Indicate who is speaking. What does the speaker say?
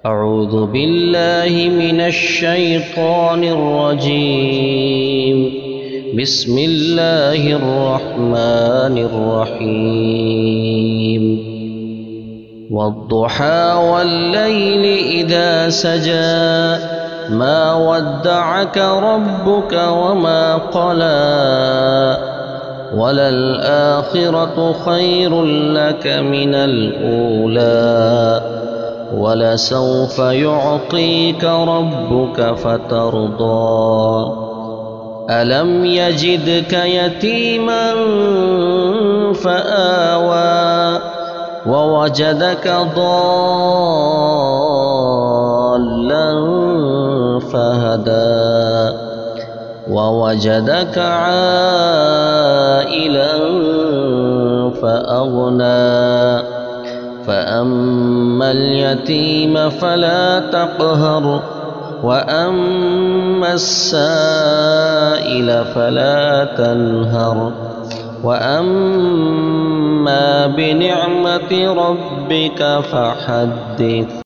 Speaker 1: أعوذ بالله من الشيطان الرجيم. بسم الله الرحمن الرحيم. والضحى والليل إذا سجى ما ودعك ربك وما قلى وللآخرة خير لك من الأولى ولسوف يعطيك ربك فترضى. ألم يجدك يتيما فآوى ووجدك ضالا فهدى ووجدك عائلا فأغنى. فأما اليتيم فلا تقهر وأما السائل فلا تنهر وأما بنعمة ربك فحدث.